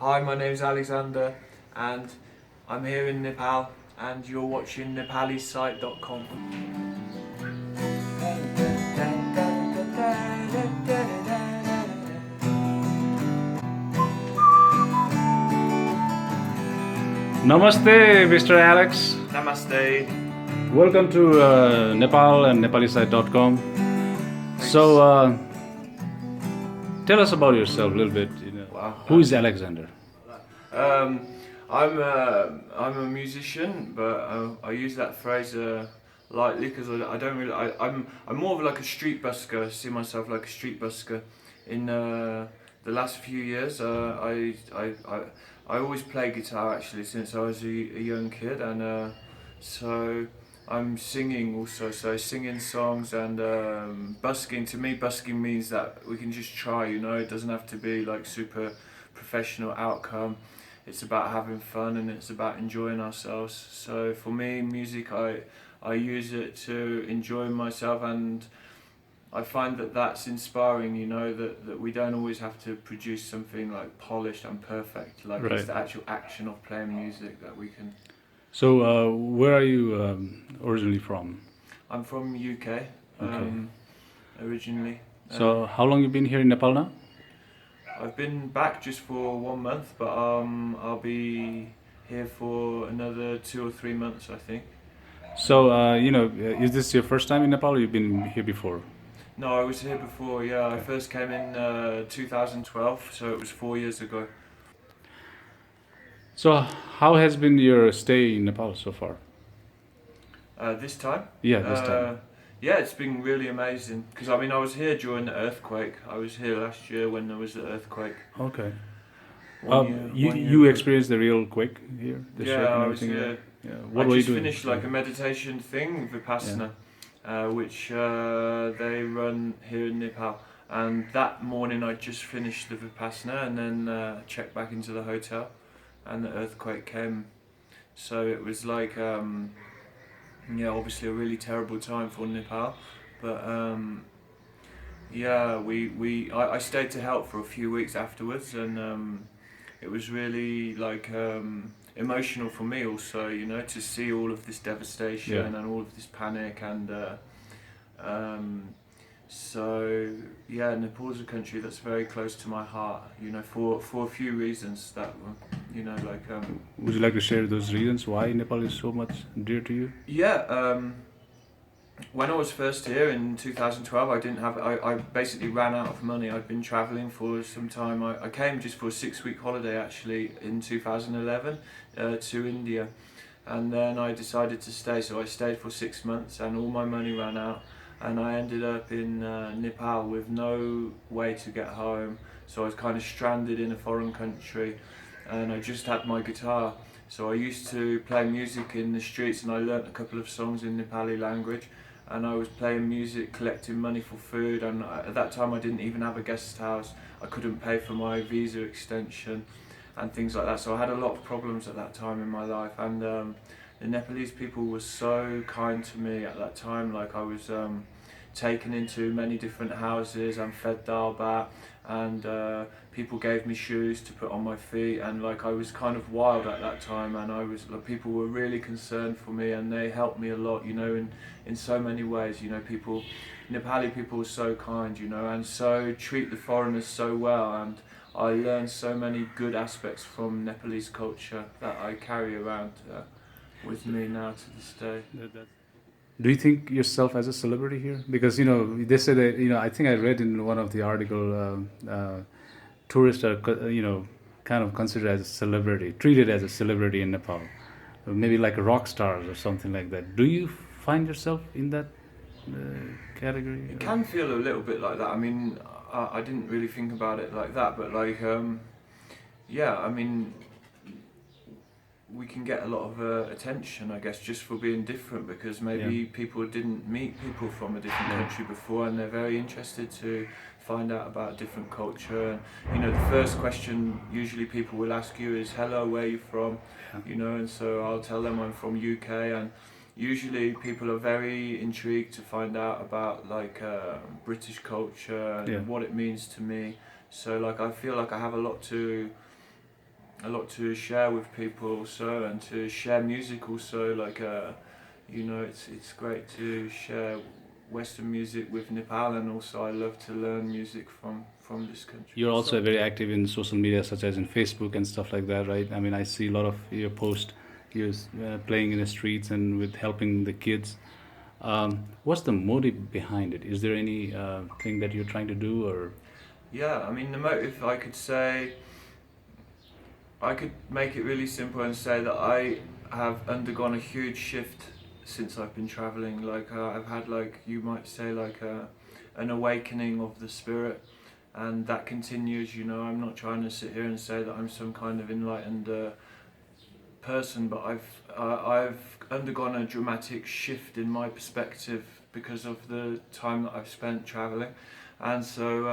Hi, my name is Alexander and I'm here in Nepal and you're watching nepalisite.com. Namaste, Mr. Alex. Namaste. Welcome to Nepal and nepalisite.com. So, tell us about yourself a little bit. Wow. Who is Alexander? I'm a musician, but I use that phrase lightly because I don't really. I'm more of like a street busker. I see myself like a street busker. In the last few years, I always play guitar actually since I was a young kid, and so I'm singing also. So singing songs and busking. To me, busking means that we can just try. It doesn't have to be like super professional outcome. It's about having fun and it's about enjoying ourselves. So for me, music, I use it to enjoy myself, and I find that that's inspiring, that we don't always have to produce something like polished and perfect. Like Right. it's the actual action of playing music that we can. So, where are you originally from? I'm from UK, originally. So, how long you been here in Nepal now? I've been back just for 1 month, but I'll be here for another 2 or 3 months, I think. So, is this your first time in Nepal or you've been here before? No, I was here before, yeah. I first came in 2012, so it was 4 years ago. So, how has been your stay in Nepal so far? This time? Yeah, this time. Yeah, it's been really amazing. Because, I was here during the earthquake. I was here last year when there was the earthquake. Okay. One year You ago. experienced the real quake here? The shake and Yeah, I was everything? here. Yeah. I What were you just doing? finished like a meditation thing, Vipassana, which they run here in Nepal. And that morning I just finished the Vipassana and then checked back into the hotel, and the earthquake came. So it was like, obviously a really terrible time for Nepal. But I stayed to help for a few weeks afterwards, and it was really like emotional for me also, to see all of this devastation Yeah. and all of this panic, and Nepal is a country that's very close to my heart, for a few reasons that Would you like to share those reasons why Nepal is so much dear to you? when I was first here in 2012, I basically ran out of money. I'd been travelling for some time. I came just for a 6-week holiday actually in 2011 to India, and then I decided to stay. So I stayed for 6 months, and all my money ran out, and I ended up in Nepal with no way to get home. So I was kind of stranded in a foreign country, and I just had my guitar. So I used to play music in the streets, and I learnt a couple of songs in Nepali language, and I was playing music, collecting money for food, and at that time I didn't even have a guest house. I couldn't pay for my visa extension and things like that, so I had a lot of problems at that time in my life, and the Nepalese people were so kind to me at that time. Like I was taken into many different houses and fed dal bhat, and people gave me shoes to put on my feet, and like I was kind of wild at that time, and people were really concerned for me, and they helped me a lot, in so many ways. Nepali people are so kind, and so treat the foreigners so well, and I learned so many good aspects from Nepalese culture that I carry around with me now to this day. Do you think yourself as a celebrity here? Because they say that I think I read in one of the article, tourists are kind of considered as a celebrity, treated as a celebrity in Nepal, maybe like rock stars or something like that. Do you find yourself in that category? It can feel a little bit like that. I didn't really think about it like that, but like, we can get a lot of attention, I guess, just for being different, because maybe people didn't meet people from a different country before, and they're very interested to find out about a different culture. And the first question usually people will ask you is, "Hello, where are you from?" And so I'll tell them I'm from UK, and usually people are very intrigued to find out about like British culture and what it means to me. So like I feel like I have a lot to a lot to share with people also, and to share music also. Like you know, it's great to share Western music with Nepal, and also I love to learn music from this country. You're also very active in social media, such as in Facebook and stuff like that, right? I mean, I see a lot of your posts. You're playing in the streets and with helping the kids. What's the motive behind it? Is there any thing that you're trying to do, or? Yeah, I mean the motive, I could say, I could make it really simple and say that I have undergone a huge shift since I've been traveling. Like I've had, like you might say, like an awakening of the spirit, and that continues. You know, I'm not trying to sit here and say that I'm some kind of enlightened person, but I've undergone a dramatic shift in my perspective because of the time that I've spent traveling, and so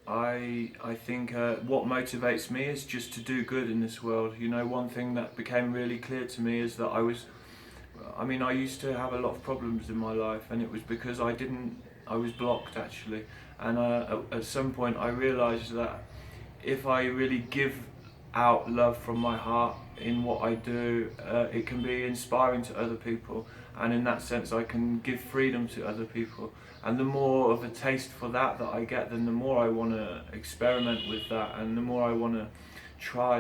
I think what motivates me is just to do good in this world. You know, one thing that became really clear to me is that I used to have a lot of problems in my life, and it was because I was blocked actually, and at some point I realised that if I really give out love from my heart in what I do, it can be inspiring to other people, and in that sense I can give freedom to other people. And the more of a taste for that I get, then the more I want to experiment with that, and the more I want to try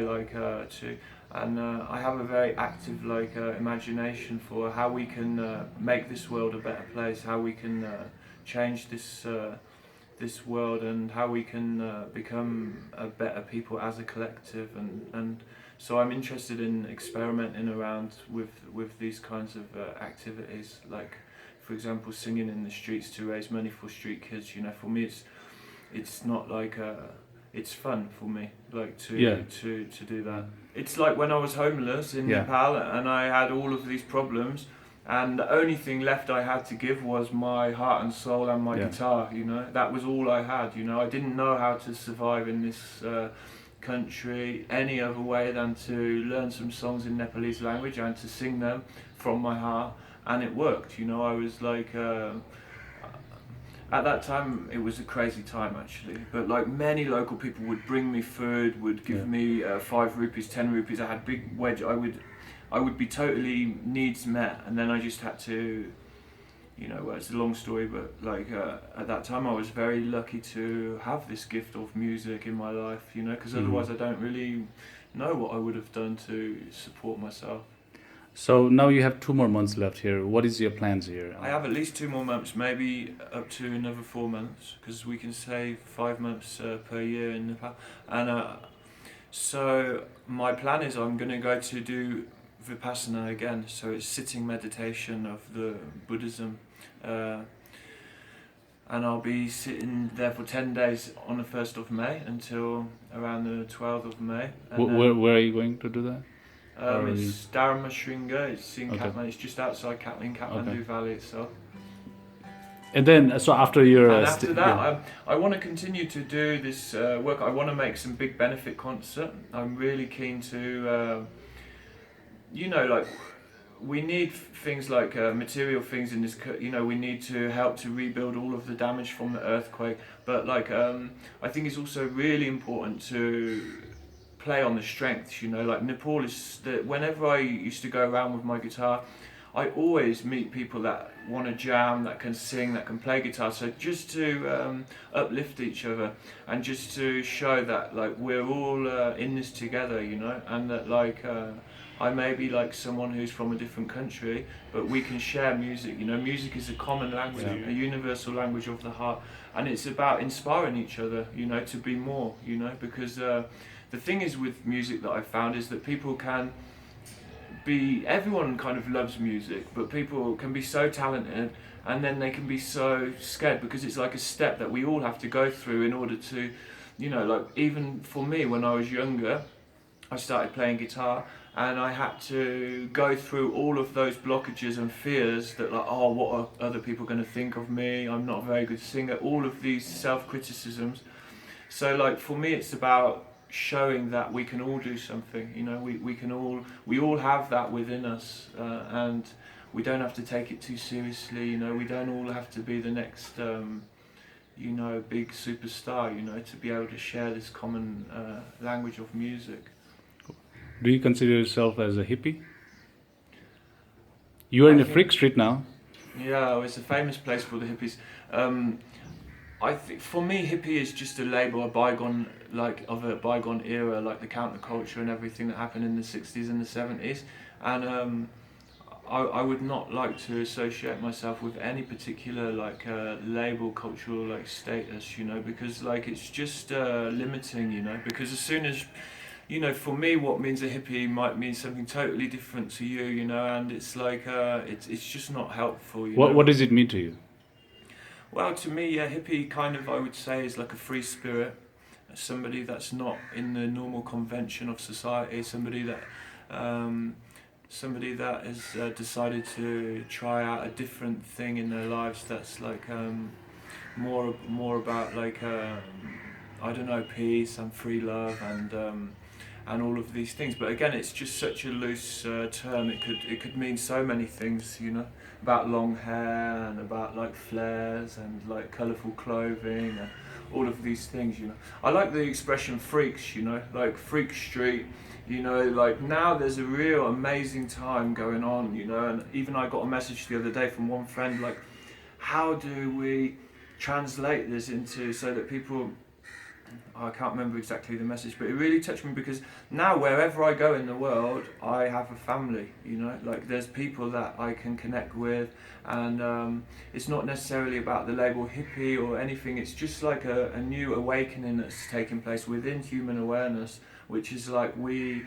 and I have a very active imagination for how we can make this world a better place, how we can change this world, and how we can become a better people as a collective, and so I'm interested in experimenting around with these kinds of activities, like for example singing in the streets to raise money for street kids. You know, for me it's not like it's fun for me, like to do that. It's like when I was homeless in Nepal and I had all of these problems, and the only thing left I had to give was my heart and soul and my guitar. You know, that was all I had. You know, I didn't know how to survive in this country any other way than to learn some songs in Nepalese language and to sing them from my heart, and it worked. You know, I was like at that time it was a crazy time actually, but like many local people would bring me food, would give me 5 rupees, 10 rupees. I had big wedge. I would be totally needs met, and then I just had to, you know, well, it's a long story, but like at that time I was very lucky to have this gift of music in my life, you know, because otherwise I don't really know what I would have done to support myself. So now you have 2 more months left here. What is your plans here? I have at least 2 more months, maybe up to another 4 months, because we can save 5 months per year in Nepal. And so my plan is I'm going to go to do Vipassana again, so it's sitting meditation of the Buddhism, and I'll be sitting there for 10 days on the 1st of May until around the 12th of May. Where are you going to do that? It's Dharma Shringa. It's in Kathmandu. It's just outside Kathmandu Valley itself. And then, so after your... And after that, I want to continue to do this work. I want to make some big benefit concert. I'm really keen to, you know, like, we need things like material things in this, you know, we need to help to rebuild all of the damage from the earthquake. But like, I think it's also really important to play on the strengths, you know, like Nepal is, whenever I used to go around with my guitar, I always meet people that want to jam, that can sing, that can play guitar. So just to uplift each other, and just to show that like we're all in this together, you know, and that like I may be like someone who's from a different country, but we can share music. You know, music is a common language, a universal language of the heart, and it's about inspiring each other, you know, to be more, you know, because the thing is with music that I've found is that people can be, everyone kind of loves music, but people can be so talented and then they can be so scared, because it's like a step that we all have to go through in order to, you know, like even for me when I was younger, I started playing guitar and I had to go through all of those blockages and fears that like, oh, what are other people going to think of me? I'm not a very good singer, all of these self-criticisms. So like for me it's about showing that we can all do something, you know, we all have that within us, and we don't have to take it too seriously, you know, we don't all have to be the next you know, big superstar, you know, to be able to share this common language of music. Do you consider yourself as a hippie? You are in I a freak street now. Yeah, it's a famous place for the hippies. I think for me, hippie is just a label, a bygone, like of a bygone era, like the counterculture and everything that happened in the '60s and the '70s, and I would not like to associate myself with any particular like label, cultural like status, you know, because like it's just limiting, you know, because as soon as you know, for me, what means a hippie might mean something totally different to you, you know, and it's like it's just not helpful, you know. What does it mean to you? Well, to me, yeah, hippie kind of I would say is like a free spirit, somebody that's not in the normal convention of society, somebody that has decided to try out a different thing in their lives that's like more about like I don't know, peace and free love and all of these things. But again, it's just such a loose term. It could mean so many things, you know, about long hair and about like flares and like colourful clothing and all of these things, you know. I like the expression freaks, you know, like Freak Street. You know, like now there's a real amazing time going on, you know, and even I got a message the other day from one friend, like, how do we translate this into so that people, I can't remember exactly the message, but it really touched me because now wherever I go in the world, I have a family, you know, like there's people that I can connect with, and it's not necessarily about the label hippie or anything, it's just like a new awakening that's taking place within human awareness, which is like we're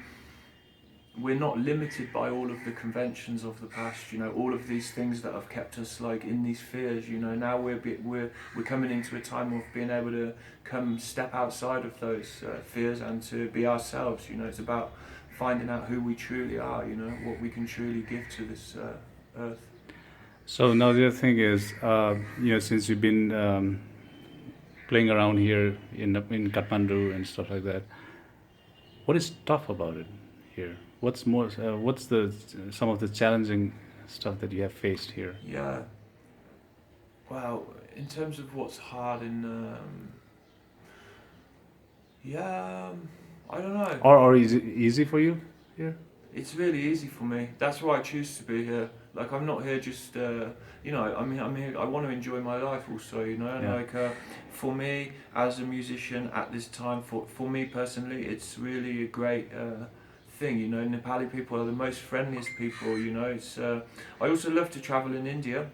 not limited by all of the conventions of the past, you know, all of these things that have kept us like in these fears, you know. Now we're coming into a time of being able to step outside of those fears and to be ourselves, you know. It's about finding out who we truly are, you know, what we can truly give to this earth. So now the other thing is, you know, since you've been playing around here in Kathmandu and stuff like that, what is tough about it here? What's some of the challenging stuff that you have faced here? Yeah. Well, in terms of what's hard I don't know. Or is it easy for you here? It's really easy for me. That's why I choose to be here. Like I'm not here just, you know. I mean, I'm here. I want to enjoy my life also, you know. Yeah. Like for me as a musician at this time, for me personally, it's really a great thing. You know, Nepali people are the most friendliest people. You know, it's. I also love to travel in India.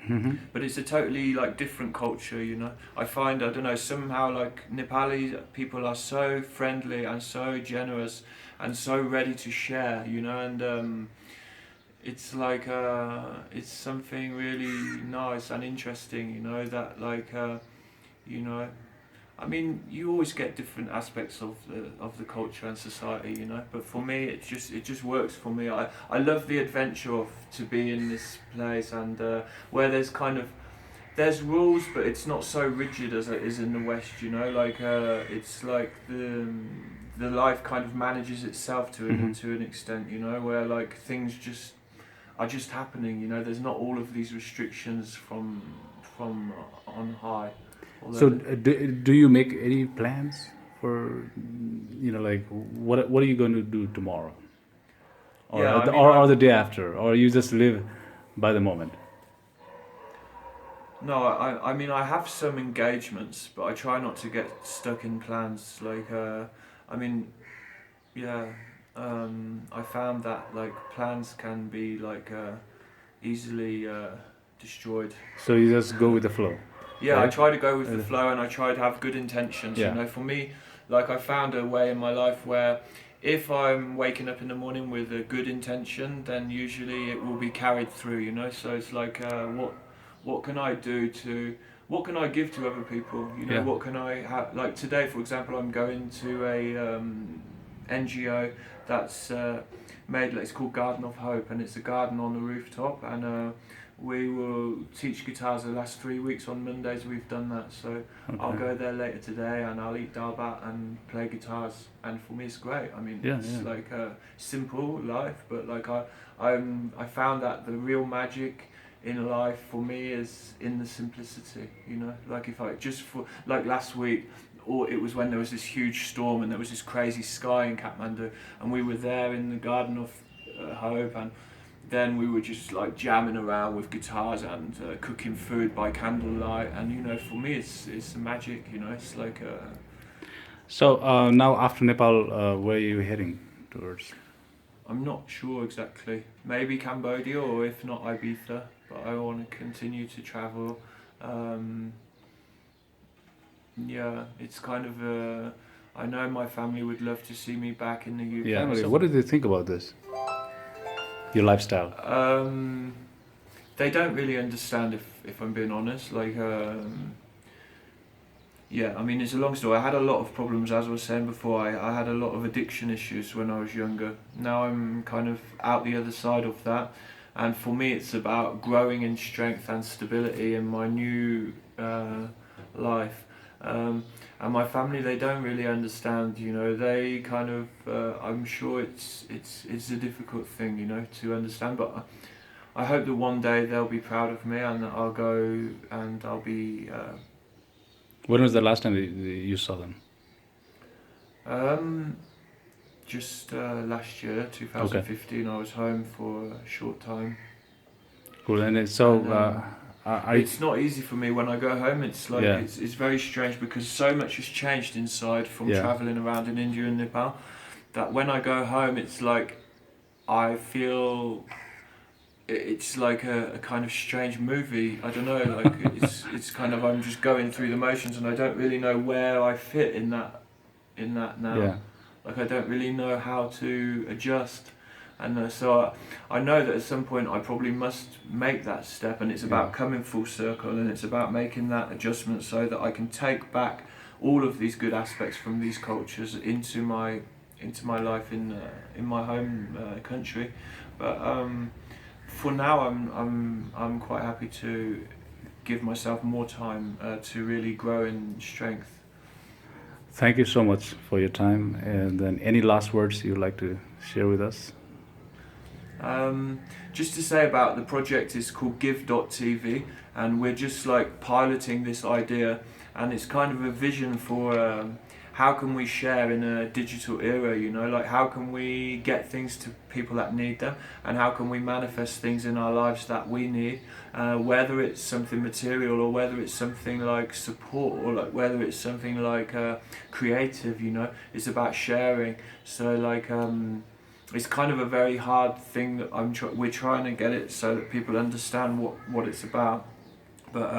Mm-hmm. But it's a totally like different culture, you know. I find, I don't know, somehow like Nepali people are so friendly and so generous and so ready to share, you know, and it's like it's something really nice and interesting, you know, that like you know, I mean, you always get different aspects of the culture and society, you know. But for me, it just works for me. I love the adventure of to be in this place and where there's rules, but it's not so rigid as it is in the West, you know. Like it's like the life kind of manages itself to an extent, you know, where like things just are just happening, you know. There's not all of these restrictions from on high. So do you make any plans for, you know, like what are you going to do tomorrow, or Yeah, or the day after, or you just live by the moment? No, I mean I have some engagements, but I try not to get stuck in plans. Like I mean, yeah, I found that like plans can be like easily destroyed. So you just go with the flow. Yeah, right? I try to go with the flow and I try to have good intentions. Yeah. You know, for me, like I found a way in my life where if I'm waking up in the morning with a good intention, then usually it will be carried through. You know, so it's like what can I do to what can I give to other people? You know, Yeah. what can I have? Like today, for example, I'm going to a NGO that's made. It's called Garden of Hope, and it's a garden on the rooftop, and we will teach guitars the last 3 weeks. On Mondays we've done that, so Okay. I'll go there later today and I'll eat dal bhat and play guitars, and for me it's great. I mean, it's like a simple life, but like I found that the real magic in life for me is in the simplicity, you know. Like if I just for like last week, or it was when there was this huge storm and there was this crazy sky in Kathmandu, and we were there in the Garden of Hope, and then we were just like jamming around with guitars and cooking food by candlelight, and you know, for me it's magic, you know. It's like So now after Nepal, where are you heading towards? I'm not sure exactly. Maybe Cambodia, or if not Ibiza. But I want to continue to travel. Yeah, it's kind of. I know my family would love to see me back in the UK. Yeah. What do they think about this? Your lifestyle. They don't really understand, if I'm being honest. Like, yeah, I mean, it's a long story. I had a lot of problems, as I was saying before. I had a lot of addiction issues when I was younger. Now I'm kind of out the other side of that. And for me, it's about growing in strength and stability in my new life. And my family, they don't really understand, you know. They kind of, I'm sure it's a difficult thing, you know, to understand. But I hope that one day they'll be proud of me, and I'll go and I'll be. When was the last time you saw them? Just last year, 2015. I was home for a short time. Cool. And so, it's not easy for me when I go home. It's like Yeah. it's very strange because so much has changed inside from Yeah. traveling around in India and Nepal, that when I go home, it's like I feel it's like a kind of strange movie. I don't know. Like it's kind of, I'm just going through the motions, and I don't really know where I fit in that now. Yeah. Like I don't really know how to adjust, and so I know that at some point I probably must make that step, and it's about coming full circle, and it's about making that adjustment so that I can take back all of these good aspects from these cultures into my life in my home country. But for now, I'm quite happy to give myself more time to really grow in strength. Thank you so much for your time. And then, any last words you'd like to share with us? Just to say about the project, is called Give.tv, and we're just like piloting this idea, and it's kind of a vision for how can we share in a digital era, you know, like how can we get things to people that need them, and how can we manifest things in our lives that we need, whether it's something material or whether it's something like support, or like whether it's something like creative, you know. It's about sharing. So like it's kind of a very hard thing that we're trying to get it so that people understand what it's about. But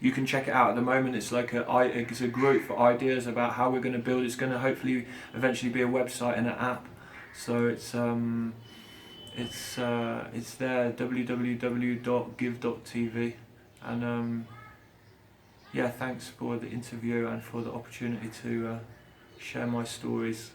you can check it out at the moment. It's like it's a group for ideas about how we're going to build. It's going to hopefully eventually be a website and an app. So it's there, www.give.tv. And yeah, thanks for the interview and for the opportunity to share my stories.